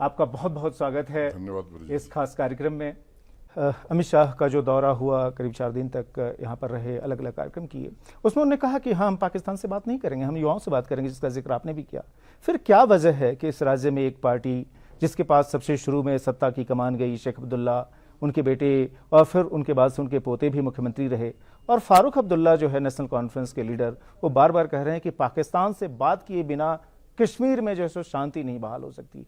आपका बहुत बहुत स्वागत है धन्यवाद इस खास कार्यक्रम में। अमित शाह का जो दौरा हुआ, करीब 4 दिन तक यहाँ पर रहे, अलग अलग कार्यक्रम किए, उसमें उन्होंने कहा कि हाँ, हम पाकिस्तान से बात नहीं करेंगे, हम युवाओं से बात करेंगे, जिसका जिक्र आपने भी किया। फिर क्या वजह है कि इस राज्य में एक पार्टी जिसके पास सबसे शुरू में सत्ता की कमान गई, शेख अब्दुल्ला, उनके बेटे और फिर उनके बाद से उनके पोते भी मुख्यमंत्री रहे, और फारूक अब्दुल्ला जो है नेशनल कॉन्फ्रेंस के लीडर, वो बार बार कह रहे हैं कि पाकिस्तान से बात किए बिना कश्मीर में जो है सो शांति नहीं बहाल हो सकती।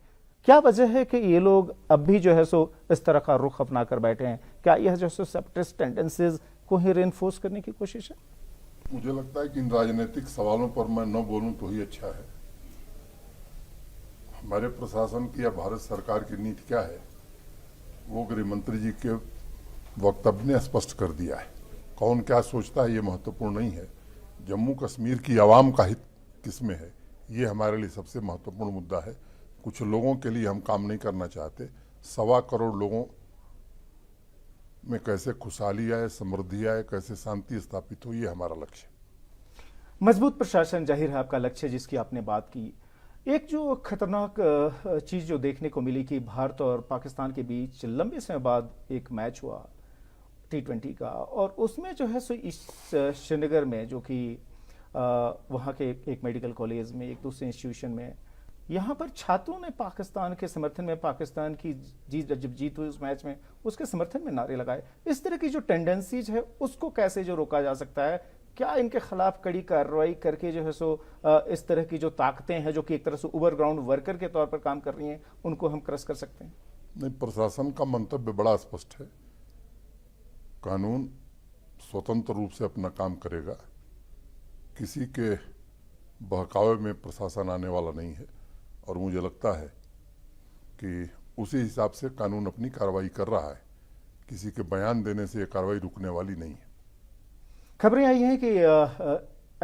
क्या वजह है कि ये लोग अब भी जो है सो इस तरह का रुख अपना कर बैठे हैं? क्या यह जो है सेपरेटिस्ट टेंडेंसीज को ही रेनफोर्स करने की कोशिश है? मुझे लगता है कि इन राजनीतिक सवालों पर मैं न बोलूं तो ही अच्छा है। हमारे प्रशासन की या भारत सरकार की नीति क्या है, वो गृह मंत्री जी के वक्तव्य ने स्पष्ट कर दिया है। कौन क्या सोचता है ये महत्वपूर्ण नहीं है। जम्मू कश्मीर की आवाम का हित किसमें है, ये हमारे लिए सबसे महत्वपूर्ण मुद्दा है। कुछ लोगों के लिए हम काम नहीं करना चाहते। 1.25 करोड़ लोगों में कैसे खुशहाली आए, समृद्धि आए, कैसे शांति स्थापित हो, ये हमारा लक्ष्य है। मजबूत प्रशासन जाहिर है आपका लक्ष्य, जिसकी आपने बात की। एक जो खतरनाक चीज जो देखने को मिली कि भारत और पाकिस्तान के बीच लंबे समय बाद एक मैच हुआ T20 का, और उसमें जो है सो इस श्रीनगर में, जो कि वहाँ के एक मेडिकल कॉलेज में, एक दूसरे इंस्टीट्यूशन में, यहाँ पर छात्रों ने पाकिस्तान के समर्थन में, पाकिस्तान की जब जीत हुई उस मैच में, उसके समर्थन में नारे लगाए। इस तरह की जो टेंडेंसीज है उसको कैसे जो रोका जा सकता है? क्या इनके खिलाफ कड़ी कार्रवाई करके जो है सो इस तरह की जो ताकतें हैं जो कि एक तरह से ओवरग्राउंड वर्कर के तौर पर काम कर रही हैं, उनको हम क्रश कर सकते हैं? नहीं, प्रशासन का मंतव्य बड़ा स्पष्ट है। कानून स्वतंत्र रूप से अपना काम करेगा। किसी के बहकावे में प्रशासन आने वाला नहीं है, और मुझे लगता है कि उसी हिसाब से कानून अपनी कार्रवाई कर रहा है। किसी के बयान देने से ये कार्रवाई रुकने वाली नहीं है। खबरें आई हैं कि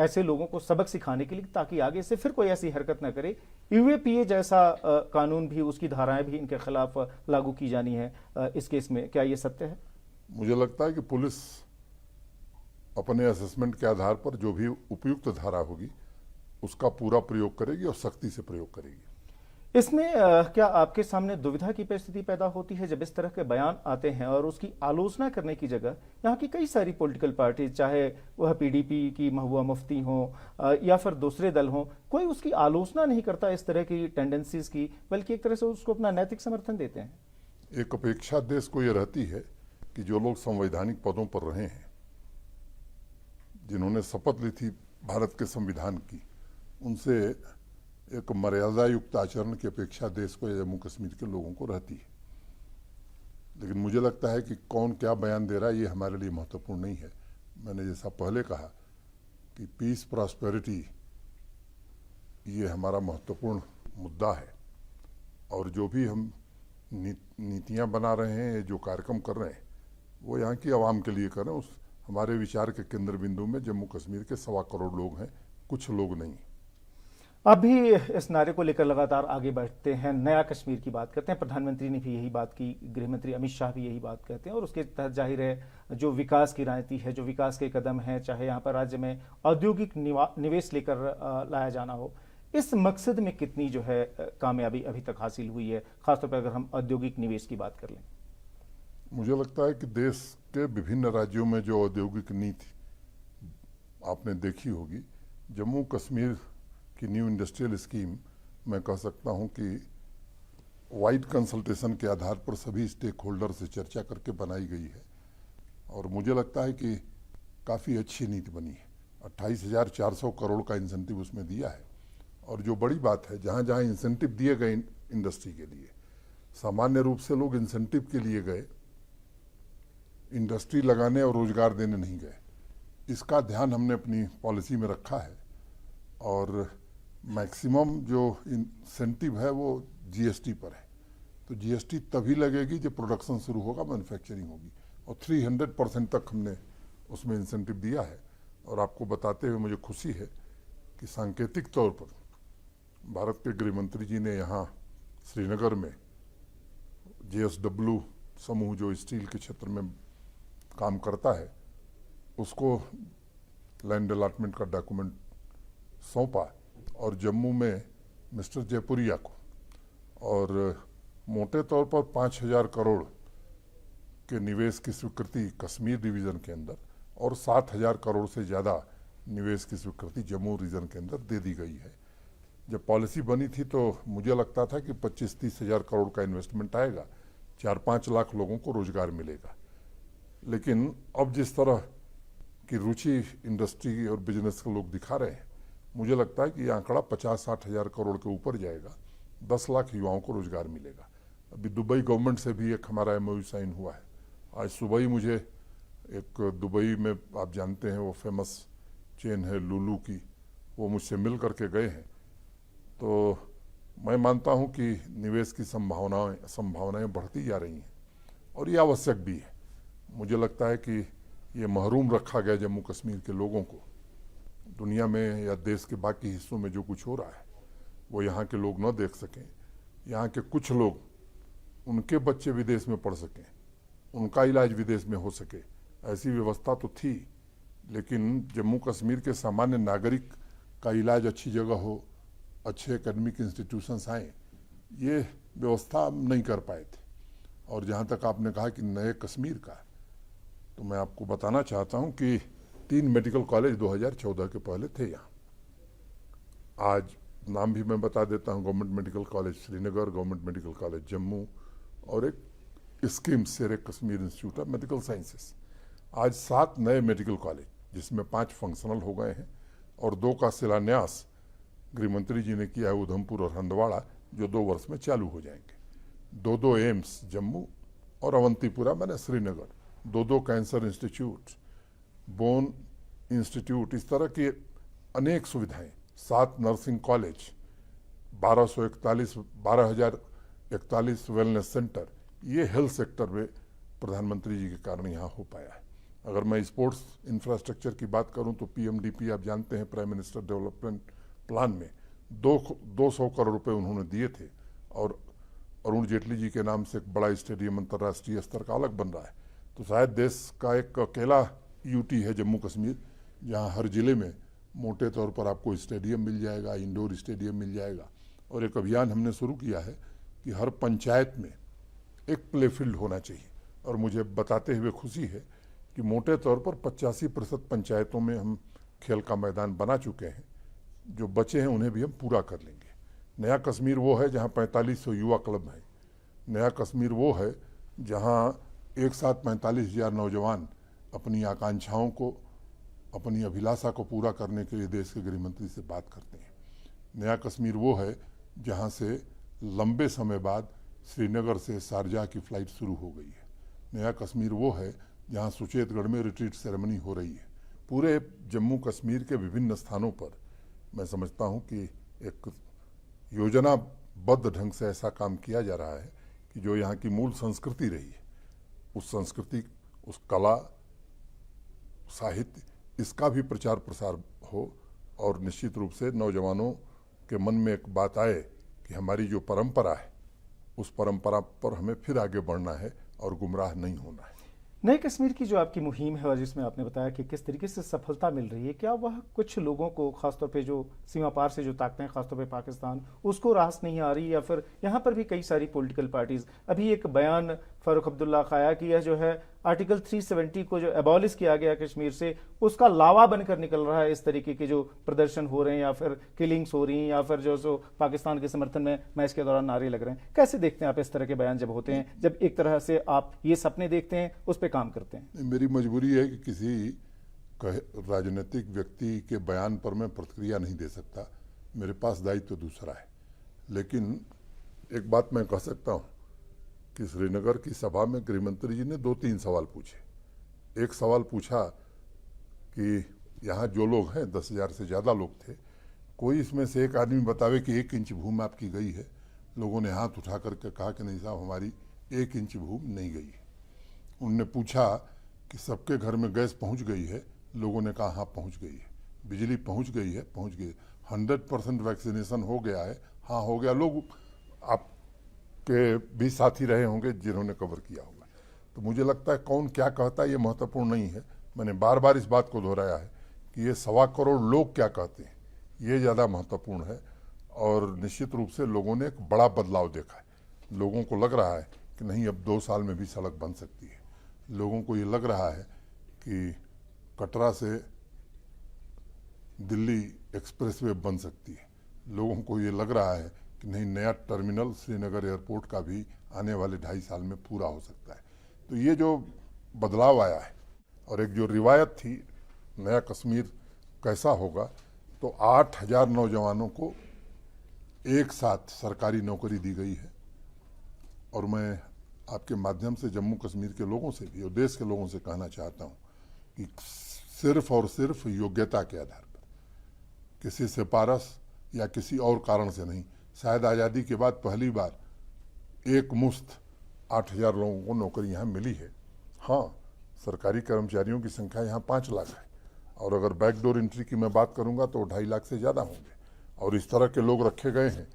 ऐसे लोगों को सबक सिखाने के लिए, ताकि आगे से फिर कोई ऐसी हरकत न करे, UAPA जैसा कानून भी, उसकी धाराएं भी इनके खिलाफ लागू की जानी है इस केस में। क्या ये सत्य है? मुझे लगता है कि पुलिस अपने असेसमेंट के आधार पर जो भी उपयुक्त धारा होगी उसका पूरा प्रयोग करेगी और सख्ती से प्रयोग करेगी। इसमें क्या आपके सामने दुविधा की परिस्थिति पैदा होती है जब इस तरह के बयान आते हैं और उसकी आलोचना करने की जगह यहाँ की कई सारी पॉलिटिकल पार्टी, चाहे वह PDP की महबूबा मुफ्ती हो या फिर दूसरे दल हो, कोई उसकी आलोचना नहीं करता इस तरह की टेंडेंसीज की, बल्कि एक तरह से उसको अपना नैतिक समर्थन देते हैं? एक अपेक्षा देश को ये रहती है कि जो लोग संवैधानिक पदों पर रहे हैं, जिन्होंने शपथ ली थी भारत के संविधान की, उनसे एक मर्यादा युक्त आचरण की अपेक्षा देश को या जम्मू कश्मीर के लोगों को रहती है। लेकिन मुझे लगता है कि कौन क्या बयान दे रहा है ये हमारे लिए महत्वपूर्ण नहीं है। मैंने जैसा पहले कहा कि पीस, प्रॉस्पेरिटी, ये हमारा महत्वपूर्ण मुद्दा है, और जो भी हम नीतियां बना रहे हैं, जो कार्यक्रम कर रहे हैं, वो यहाँ की आवाम के लिए कर रहे हैं। उस हमारे विचार के केंद्र बिंदु में जम्मू कश्मीर के 1.25 करोड़ लोग हैं, कुछ लोग नहीं। अब भी इस नारे को लेकर लगातार आगे बढ़ते हैं, नया कश्मीर की बात करते हैं। प्रधानमंत्री ने भी यही बात की, गृह मंत्री अमित शाह भी यही बात कहते हैं, और उसके तहत जाहिर है जो विकास की रणनीति है, जो विकास के कदम हैं, चाहे यहाँ पर राज्य में औद्योगिक निवेश लेकर लाया जाना हो, इस मकसद में कितनी जो है कामयाबी अभी तक हासिल हुई है, खासतौर पर अगर हम औद्योगिक निवेश की बात कर लें? मुझे लगता है कि देश के विभिन्न राज्यों में जो औद्योगिक नीति आपने देखी होगी, जम्मू कश्मीर की न्यू इंडस्ट्रियल स्कीम, मैं कह सकता हूं कि वाइड कंसल्टेशन के आधार पर सभी स्टेक होल्डर से चर्चा करके बनाई गई है, और मुझे लगता है कि काफ़ी अच्छी नीति बनी है। 28,400 करोड़ का इंसेंटिव उसमें दिया है, और जो बड़ी बात है, जहां जहां इंसेंटिव दिए गए इंडस्ट्री के लिए, सामान्य रूप से लोग इंसेंटिव के लिए गए, इंडस्ट्री लगाने और रोजगार देने नहीं गए। इसका ध्यान हमने अपनी पॉलिसी में रखा है, और मैक्सिमम जो इंसेंटिव है वो GST पर है। तो GST तभी लगेगी जब प्रोडक्शन शुरू होगा, मैन्युफैक्चरिंग होगी, और 300% तक हमने उसमें इंसेंटिव दिया है। और आपको बताते हुए मुझे खुशी है कि सांकेतिक तौर पर भारत के गृह मंत्री जी ने यहाँ श्रीनगर में JSW समूह, जो स्टील के क्षेत्र में काम करता है, उसको लैंड अलॉटमेंट का डॉक्यूमेंट सौंपा, और जम्मू में मिस्टर जयपुरिया को, और मोटे तौर पर 5,000 करोड़ के निवेश की स्वीकृति कश्मीर डिवीज़न के अंदर और 7,000 करोड़ से ज़्यादा निवेश की स्वीकृति जम्मू रीजन के अंदर दे दी गई है। जब पॉलिसी बनी थी तो मुझे लगता था कि 25-30 हज़ार करोड़ का इन्वेस्टमेंट आएगा, 4-5 लाख लोगों को रोजगार मिलेगा। लेकिन अब जिस तरह की रुचि इंडस्ट्री और बिजनेस के लोग दिखा रहे हैं, मुझे लगता है कि यह आंकड़ा 50-60 हज़ार करोड़ के ऊपर जाएगा। 10 लाख युवाओं को रोजगार मिलेगा। अभी दुबई गवर्नमेंट से भी एक हमारा MOU साइन हुआ है। आज सुबह ही मुझे एक दुबई में, आप जानते हैं वो फेमस चेन है लुलू की, वो मुझसे मिल करके गए हैं। तो मैं मानता हूं कि निवेश की संभावनाएं बढ़ती जा रही हैं और ये आवश्यक भी है। मुझे लगता है कि ये महरूम रखा गया जम्मू कश्मीर के लोगों को। दुनिया में या देश के बाकी हिस्सों में जो कुछ हो रहा है वो यहाँ के लोग न देख सकें, यहाँ के कुछ लोग, उनके बच्चे विदेश में पढ़ सकें, उनका इलाज विदेश में हो सके, ऐसी व्यवस्था तो थी। लेकिन जम्मू कश्मीर के सामान्य नागरिक का इलाज अच्छी जगह हो, अच्छे एकेडमिक इंस्टीट्यूशंस आए, ये व्यवस्था नहीं कर पाए थे। और जहाँ तक आपने कहा कि नए कश्मीर का, तो मैं आपको बताना चाहता हूँ कि 3 मेडिकल कॉलेज 2014 के पहले थे यहाँ। आज नाम भी मैं बता देता हूँ, government medical college Srinagar, government medical college Jammu और एक स्कीम शेर Kashmir institute of medical sciences. आज 7 नए मेडिकल कॉलेज, जिसमें 5 फंक्शनल हो गए हैं और 2 का शिलान्यास गृह मंत्री जी ने किया है, उधमपुर और हंदवाड़ा, जो 2 वर्ष में चालू हो जाएंगे। 2 एम्स जम्मू और अवंतीपुरा मैंने Srinagar, 2 cancer institute, bone institute, इस तरह की अनेक सुविधाएं, 7 नर्सिंग कॉलेज, 12,041 वेलनेस सेंटर, ये हेल्थ सेक्टर में प्रधानमंत्री जी के कारण यहाँ हो पाया है। अगर मैं स्पोर्ट्स इंफ्रास्ट्रक्चर की बात करूं तो PMDP आप जानते हैं, प्राइम मिनिस्टर डेवलपमेंट प्लान में 200 करोड़ रुपए उन्होंने दिए थे और अरुण जेटली जी के नाम से एक बड़ा स्टेडियम अंतर्राष्ट्रीय स्तर का अलग बन रहा है। तो शायद देश का एक अकेला UT है जम्मू कश्मीर, जहाँ हर जिले में मोटे तौर पर आपको स्टेडियम मिल जाएगा, इंडोर स्टेडियम मिल जाएगा। और एक अभियान हमने शुरू किया है कि हर पंचायत में एक प्ले फील्ड होना चाहिए। और मुझे बताते हुए खुशी है कि मोटे तौर पर 85% पंचायतों में हम खेल का मैदान बना चुके हैं। जो बचे हैं उन्हें भी हम पूरा कर लेंगे। नया कश्मीर वो है जहां 4500 युवा क्लब हैं। नया कश्मीर वो है जहां एक साथ 45,000 नौजवान अपनी आकांक्षाओं को, अपनी अभिलाषा को पूरा करने के लिए देश के गृह मंत्री से बात करते हैं। नया कश्मीर वो है जहां से लंबे समय बाद श्रीनगर से शारजाह की फ्लाइट शुरू हो गई है। नया कश्मीर वो है जहां सुचेतगढ़ में रिट्रीट सेरेमनी हो रही है। पूरे जम्मू कश्मीर के विभिन्न स्थानों पर मैं समझता हूं कि एक योजनाबद्ध ढंग से ऐसा काम किया जा रहा है कि जो यहाँ की मूल संस्कृति रही है, उस संस्कृति, उस कला, साहित्य, इसका भी प्रचार प्रसार हो और निश्चित रूप से नौजवानों के मन में एक बात आए कि हमारी जो परंपरा है, उस परंपरा पर हमें फिर आगे बढ़ना है और गुमराह नहीं होना है। नए कश्मीर की जो आपकी मुहिम है और जिसमें आपने बताया कि किस तरीके से सफलता मिल रही है, क्या वह कुछ लोगों को, खासतौर पे जो सीमा पार से जो ताकतें हैं, खासतौर पे पाकिस्तान, उसको रास नहीं आ रही, या फिर यहाँ पर भी कई सारी पॉलिटिकल पार्टीज, अभी एक बयान फारूक अब्दुल्ला का आया कि यह जो है आर्टिकल 370 को जो एबॉलिश किया गया कश्मीर से, उसका लावा बनकर निकल रहा है। इस तरीके के जो प्रदर्शन हो रहे हैं या फिर किलिंग्स हो रही हैं या फिर जो पाकिस्तान के समर्थन में मैच के दौरान नारे लग रहे हैं, कैसे देखते हैं आप इस तरह के बयान जब होते हैं, जब एक तरह से आप ये सपने देखते हैं, उस पर काम करते हैं? मेरी मजबूरी है कि किसी राजनीतिक व्यक्ति के बयान पर मैं प्रतिक्रिया नहीं दे सकता, मेरे पास दायित्व तो दूसरा है। लेकिन एक बात मैं कह सकता हूँ कि श्रीनगर की सभा में गृहमंत्री जी ने 2-3 सवाल पूछे। एक सवाल पूछा कि यहाँ जो लोग हैं, 10,000 से ज़्यादा लोग थे, कोई इसमें से एक आदमी बतावे कि 1 इंच भूमि आपकी गई है। लोगों ने हाथ उठा करके कहा कि नहीं साहब, हमारी 1 इंच भूमि नहीं गई है। उनने पूछा कि सबके घर में गैस पहुँच गई है? लोगों ने कहा हाँ पहुँच गई है। बिजली पहुँच गई है? पहुँच गई है। 100% वैक्सीनेशन हो गया है? हाँ हो गया। लोग आप के भी साथी रहे होंगे जिन्होंने कवर किया होगा। तो मुझे लगता है कौन क्या कहता है ये महत्वपूर्ण नहीं है। मैंने बार बार इस बात को दोहराया है कि ये 1.25 करोड़ लोग क्या कहते हैं, ये ज़्यादा महत्वपूर्ण है। और निश्चित रूप से लोगों ने एक बड़ा बदलाव देखा है। लोगों को लग रहा है कि नहीं, अब 2 साल में भी सड़क बन सकती है। लोगों को ये लग रहा है कि कटरा से दिल्ली एक्सप्रेसवे बन सकती है। लोगों को ये लग रहा है कि नहीं, नया टर्मिनल श्रीनगर एयरपोर्ट का भी आने वाले 2.5 साल में पूरा हो सकता है। तो ये जो बदलाव आया है, और एक जो रिवायत थी नया कश्मीर कैसा होगा, तो 8,000 नौजवानों को एक साथ सरकारी नौकरी दी गई है। और मैं आपके माध्यम से जम्मू कश्मीर के लोगों से भी और देश के लोगों से कहना चाहता हूँ कि सिर्फ और सिर्फ योग्यता के आधार पर, किसी सिफारिश या किसी और कारण से नहीं, शायद आज़ादी के बाद पहली बार एक मुश्त 8,000 लोगों को नौकरी यहाँ मिली है। हाँ, सरकारी कर्मचारियों की संख्या यहाँ 5 लाख है, और अगर बैकडोर एंट्री की मैं बात करूँगा तो 2.5 लाख से ज़्यादा होंगे। और इस तरह के लोग रखे गए हैं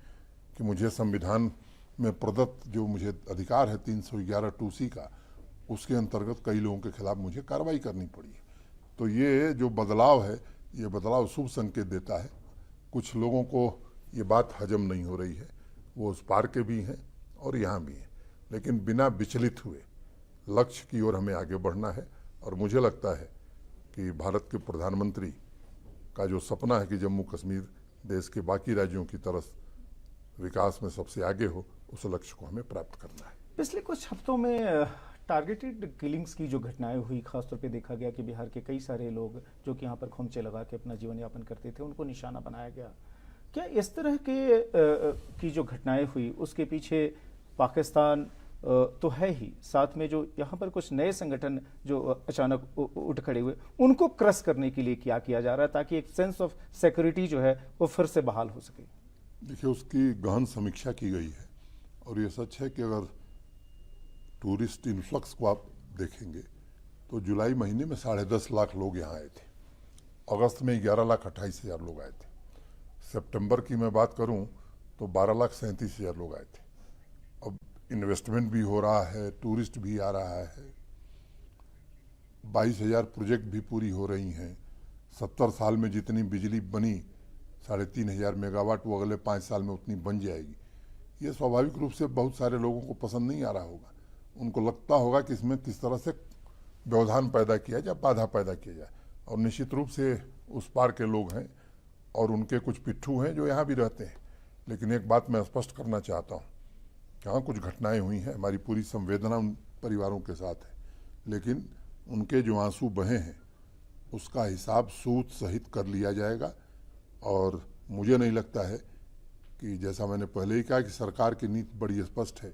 कि मुझे संविधान में प्रदत्त जो मुझे अधिकार है 311 2C का, उसके अंतर्गत कई लोगों के खिलाफ मुझे कार्रवाई करनी पड़ी है। तो ये जो बदलाव है, ये बदलाव शुभ संकेत देता है। कुछ लोगों को ये बात हजम नहीं हो रही है, वो उस पार के भी हैं और यहाँ भी हैं, लेकिन बिना विचलित हुए लक्ष्य की ओर हमें आगे बढ़ना है। और मुझे लगता है कि भारत के प्रधानमंत्री का जो सपना है कि जम्मू कश्मीर देश के बाकी राज्यों की तरह विकास में सबसे आगे हो, उस लक्ष्य को हमें प्राप्त करना है। पिछले कुछ हफ्तों में टारगेटेड किलिंग्स की जो घटनाएं हुई, खासतौर पे देखा गया कि बिहार के कई सारे लोग जो कि यहाँ पर खोमचे लगा के अपना जीवन यापन करते थे, उनको निशाना बनाया गया। क्या इस तरह की जो घटनाएं हुई उसके पीछे पाकिस्तान तो है ही, साथ में जो यहाँ पर कुछ नए संगठन जो अचानक उठ खड़े हुए, उनको क्रश करने के लिए क्या किया जा रहा है ताकि एक सेंस ऑफ सिक्योरिटी जो है वो फिर से बहाल हो सके? देखिए, उसकी गहन समीक्षा की गई है, और ये सच है कि अगर टूरिस्ट इन्फ्लक्स को आप देखेंगे तो जुलाई महीने में 10.5 लाख लोग यहाँ आए थे, अगस्त में 11,28,000 लोग आए थे, सितंबर की मैं बात करूं तो 12,37,000 लोग आए थे। अब इन्वेस्टमेंट भी हो रहा है, टूरिस्ट भी आ रहा है, 22,000 प्रोजेक्ट भी पूरी हो रही हैं। 70 साल में जितनी बिजली बनी 3,500 मेगावाट, वो अगले 5 साल में उतनी बन जाएगी। ये स्वाभाविक रूप से बहुत सारे लोगों को पसंद नहीं आ रहा होगा, उनको लगता होगा कि इसमें किस तरह से व्यवधान पैदा किया जाए, बाधा पैदा किया जाए। और निश्चित रूप से उस पार के लोग हैं और उनके कुछ पिट्ठू हैं जो यहाँ भी रहते हैं। लेकिन एक बात मैं स्पष्ट करना चाहता हूँ, जहाँ कुछ घटनाएं हुई हैं, हमारी पूरी संवेदना उन परिवारों के साथ है, लेकिन उनके जो आंसू बहे हैं उसका हिसाब सूद सहित कर लिया जाएगा। और मुझे नहीं लगता है कि, जैसा मैंने पहले ही कहा, कि सरकार की नीति बड़ी स्पष्ट है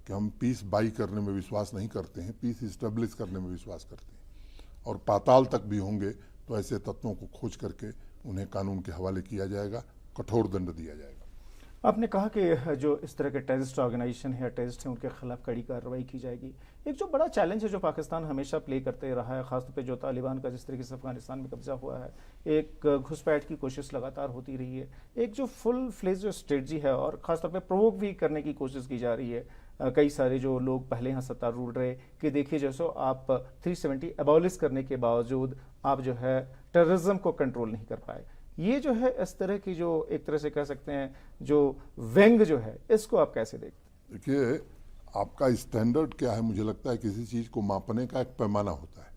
कि हम पीस बाई करने में विश्वास नहीं करते हैं, पीस इस्टेब्लिश करने में विश्वास करते हैं। और पाताल तक भी होंगे तो ऐसे तत्वों को खोज करके उन्हें कानून के हवाले किया जाएगा, कठोर दंड दिया जाएगा। आपने कहा कि जो इस तरह के टेररिस्ट ऑर्गेनाइजेशन है, टेररिस्ट हैं, उनके खिलाफ कड़ी कार्रवाई की जाएगी। एक जो बड़ा चैलेंज है जो पाकिस्तान हमेशा प्ले करते रहा है, खासतौर पे जो तालिबान का जिस तरीके से अफगानिस्तान में कब्जा हुआ है, एक घुसपैठ की कोशिश लगातार होती रही है, एक जो फुल फ्लेज जो स्ट्रेटजी है और खासतौर पे प्रोवोक भी करने की कोशिश की जा रही है। कई सारे जो लोग पहले यहाँ सत्तारूढ़ रहे कि देखिए जैसो आप 370 एबॉलिश करने के बावजूद आप जो है टेररिज्म को कंट्रोल नहीं कर पाए। ये जो है इस तरह की जो एक तरह से कह सकते हैं जो व्यंग जो है, इसको आप कैसे देखते हैं? देखिए, आपका स्टैंडर्ड क्या है, मुझे लगता है किसी चीज़ को मापने का एक पैमाना होता है।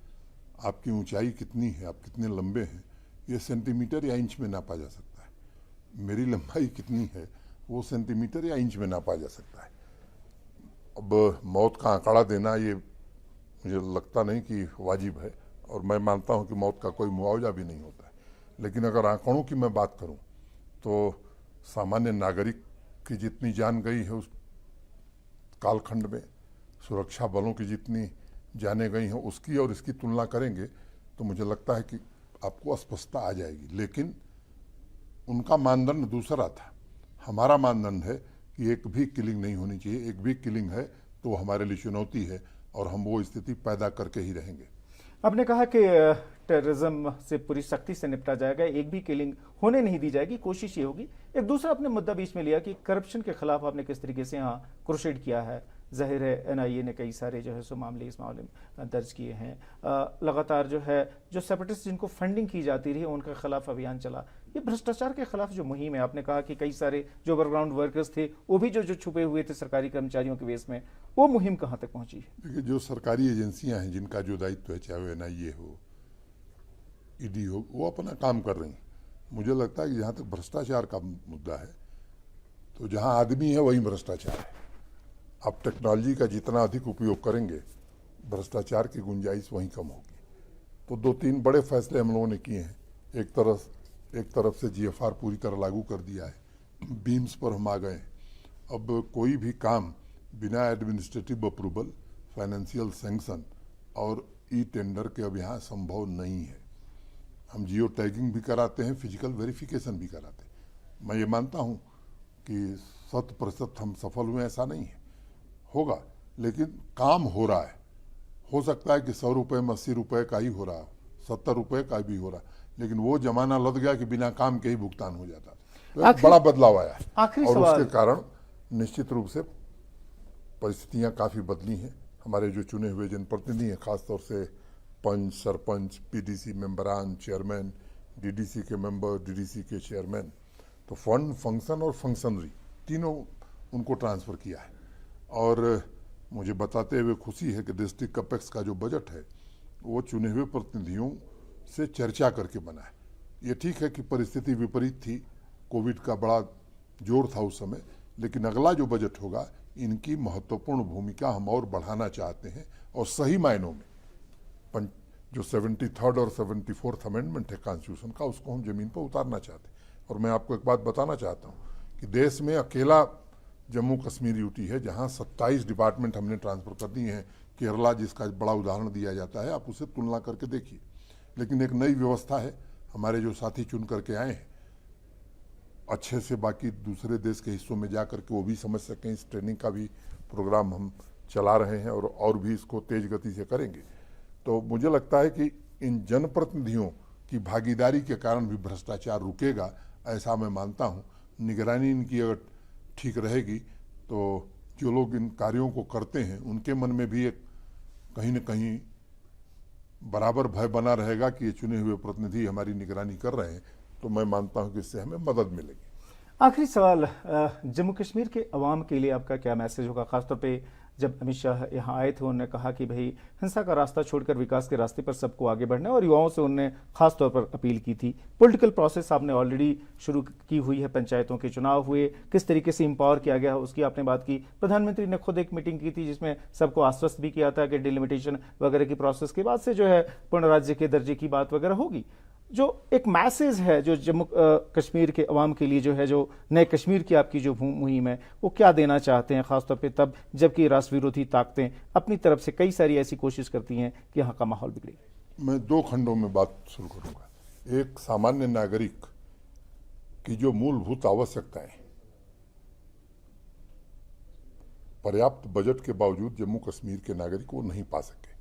आपकी ऊंचाई कितनी है, आप कितने लंबे हैं, ये सेंटीमीटर या इंच में नापा जा सकता है। मेरी लंबाई कितनी है, वो सेंटीमीटर या इंच में नापा जा सकता है। अब मौत का आंकड़ा देना ये मुझे लगता नहीं कि वाजिब है, और मैं मानता हूँ कि मौत का कोई मुआवजा भी नहीं होता है। लेकिन अगर आंकड़ों की मैं बात करूँ तो सामान्य नागरिक की जितनी जान गई है उस कालखंड में, सुरक्षा बलों की जितनी जाने गई हैं उसकी और इसकी तुलना करेंगे तो मुझे लगता है कि आपको स्पष्टता आ जाएगी। लेकिन उनका मानदंड दूसरा था, हमारा मानदंड है कि एक भी किलिंग नहीं होनी चाहिए। एक भी किलिंग है तो हमारे लिए चुनौती है और हम वो स्थिति पैदा करके ही रहेंगे। आपने कहा कि टेररिज्म से पूरी सख्ती से निपटा जाएगा, एक भी किलिंग होने नहीं दी जाएगी, कोशिश ये होगी। एक दूसरा आपने मुद्दा बीच में लिया कि करप्शन के खिलाफ आपने किस तरीके से यहाँ क्रुसेड किया है। जाहिर है NIA ने कई सारे जो है सो मामले इस मामले में दर्ज किए हैं। लगातार जो है जो सेपरेटिस्ट जिनको फंडिंग की जाती रही उनके खिलाफ अभियान चला। ये भ्रष्टाचार के खिलाफ जो मुहिम है, आपने कहा कि कई सारे जो ओवरग्राउंड वर्कर्स थे वो भी जो छुपे हुए थे सरकारी कर्मचारियों के वेश में, वो मुहिम कहां तक पहुंची? देखिए, जो सरकारी एजेंसियां हैं जिनका जो दायित्व है, चाहे वो एनआईए हो, ईडी हो, वो अपना काम कर रही हैं। मुझे लगता है कि जहाँ तक भ्रष्टाचार का मुद्दा है, तो जहाँ आदमी है वहीं भ्रष्टाचार है। आप टेक्नोलॉजी का जितना अधिक उपयोग करेंगे, भ्रष्टाचार की गुंजाइश वहीं कम होगी। तो 2-3 बड़े फैसले हम लोगों ने किए हैं। एक तरफ से जीएफआर पूरी तरह लागू कर दिया है, बीम्स पर हम आ गए हैं। अब कोई भी काम बिना एडमिनिस्ट्रेटिव अप्रूवल, फाइनेंशियल सैंक्शन और ई टेंडर के अब यहाँ संभव नहीं है। हम जियो टैगिंग भी कराते हैं, फिजिकल वेरिफिकेशन भी कराते हैं। मैं ये मानता हूँ कि 100% हम सफल हुए, ऐसा नहीं है, होगा, लेकिन काम हो रहा है। हो सकता है कि 100 रुपये में 80 रुपये का ही हो रहा, 70 रुपये का भी हो रहा, लेकिन वो जमाना लद गया कि बिना काम के ही भुगतान हो जाता। तो एक बड़ा बदलाव आया है और उसके कारण निश्चित रूप से परिस्थितियां काफी बदली हैं। हमारे जो चुने हुए जनप्रतिनिधि हैं, खासतौर से पंच, सरपंच, पीडीसी मेंबरान, चेयरमैन, डीडीसी के मेंबर, डीडीसी के चेयरमैन, तो फंड, फंक्शन और फंक्शनरी तीनों उनको ट्रांसफर किया है। और मुझे बताते हुए खुशी है कि डिस्ट्रिक्ट अपेक्स का जो बजट है वो चुने हुए प्रतिनिधियों से चर्चा करके बना है। ये ठीक है कि परिस्थिति विपरीत थी, कोविड का बड़ा जोर था उस समय, लेकिन अगला जो बजट होगा, इनकी महत्वपूर्ण भूमिका हम और बढ़ाना चाहते हैं। और सही मायनों में जो 73rd और 74th अमेंडमेंट है कॉन्स्टिट्यूशन का, उसको हम जमीन पर उतारना चाहते हैं। और मैं आपको एक बात बताना चाहता हूँ कि देश में अकेला जम्मू कश्मीर यूटी है जहाँ 27 डिपार्टमेंट हमने ट्रांसफर कर दिए हैं। केरला जिसका बड़ा उदाहरण दिया जाता है, आप उसे तुलना करके देखिए। लेकिन एक नई व्यवस्था है, हमारे जो साथी चुन करके आए हैं, अच्छे से बाकी दूसरे देश के हिस्सों में जा करके वो भी समझ सकें। इस ट्रेनिंग का भी प्रोग्राम हम चला रहे हैं और भी इसको तेज गति से करेंगे। तो मुझे लगता है कि इन जनप्रतिनिधियों की भागीदारी के कारण भी भ्रष्टाचार रुकेगा, ऐसा मैं मानता हूँ। निगरानी इनकी अगर ठीक रहेगी तो जो लोग इन कार्यों को करते हैं उनके मन में भी एक कहीं न कहीं बराबर भय बना रहेगा कि ये चुने हुए प्रतिनिधि हमारी निगरानी कर रहे हैं। तो मैं मानता हूं कि इससे हमें मदद मिलेगी। आखिरी सवाल, जम्मू कश्मीर के अवाम के लिए आपका क्या मैसेज होगा? खासतौर पे जब अमित शाह यहाँ आए थे, उन्होंने कहा कि भाई हिंसा का रास्ता छोड़कर विकास के रास्ते पर सबको आगे बढ़ना है, और युवाओं से उन्होंने खासतौर पर अपील की थी। पॉलिटिकल प्रोसेस आपने ऑलरेडी शुरू की हुई है, पंचायतों के चुनाव हुए, किस तरीके से एम्पावर किया गया उसकी आपने बात की। प्रधानमंत्री ने खुद एक मीटिंग की थी जिसमें सबको आश्वस्त भी किया था कि डिलिमिटेशन वगैरह की प्रोसेस के बाद से जो है पूर्ण राज्य के दर्जे की बात वगैरह होगी। जो एक मैसेज है जो जम्मू कश्मीर के अवाम के लिए जो है, जो नए कश्मीर की आपकी जो मुहिम है, वो क्या देना चाहते हैं, खासतौर पे तब जबकि राष्ट्र विरोधी ताकतें अपनी तरफ से कई सारी ऐसी कोशिश करती हैं कि यहाँ का माहौल बिगड़े? मैं 2 खंडों में बात शुरू करूंगा। एक, सामान्य नागरिक की जो मूलभूत आवश्यकताएं पर्याप्त बजट के बावजूद जम्मू कश्मीर के नागरिक वो नहीं पा सके,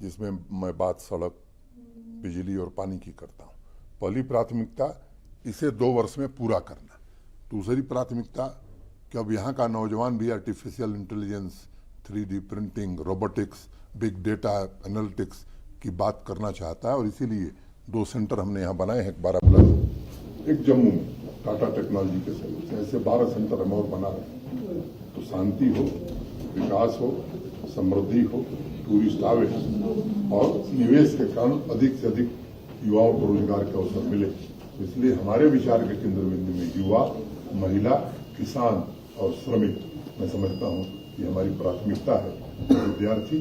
जिसमें मैं बात सड़क, बिजली और पानी की करता हूँ। पहली प्राथमिकता इसे 2 वर्ष में पूरा करना। दूसरी प्राथमिकता कि अब यहाँ का नौजवान भी artificial intelligence, 3D printing, robotics, big data analytics की बात करना चाहता है। और इसीलिए 2 सेंटर हमने यहाँ बनाए हैं, एक बारामूला में, एक जम्मू में टाटा टेक्नोलॉजी के सहयोग से। ऐसे 12 सेंटर हम और बना रहे हैं। तो शांति हो, विकास हो, समृद्धि हो, टूरिस्ट आवे और निवेश के कारण अधिक से अधिक युवाओं को रोजगार के अवसर मिले। इसलिए हमारे विचार के केंद्र बिंदु में युवा, महिला, किसान और श्रमिक, मैं समझता हूँ कि हमारी प्राथमिकता है। विद्यार्थी,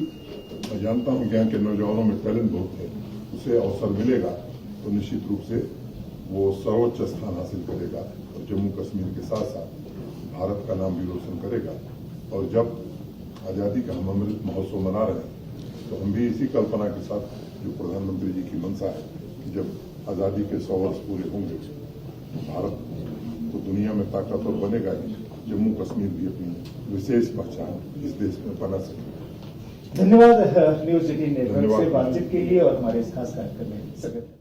मैं जानता हूँ कि यहाँ के नौजवानों में टैलेंट बहुत है, उसे अवसर मिलेगा तो निश्चित रूप से वो सर्वोच्च स्थान हासिल करेगा और जम्मू कश्मीर के साथ साथ भारत का नाम भी रोशन करेगा। और जब आज़ादी का हम अमृत महोत्सव मना रहे हैं तो हम भी इसी कल्पना के साथ, जो प्रधानमंत्री जी की मंशा है कि जब आज़ादी के 100 वर्ष पूरे होंगे भारत तो दुनिया में ताकतवर बनेगा, जम्मू कश्मीर भी अपनी विशेष पहचान इस देश में बना सके। धन्यवाद न्यूज़ 18 नेटवर्क से बातचीत के लिए और हमारे इस खास कार्यक्रम में।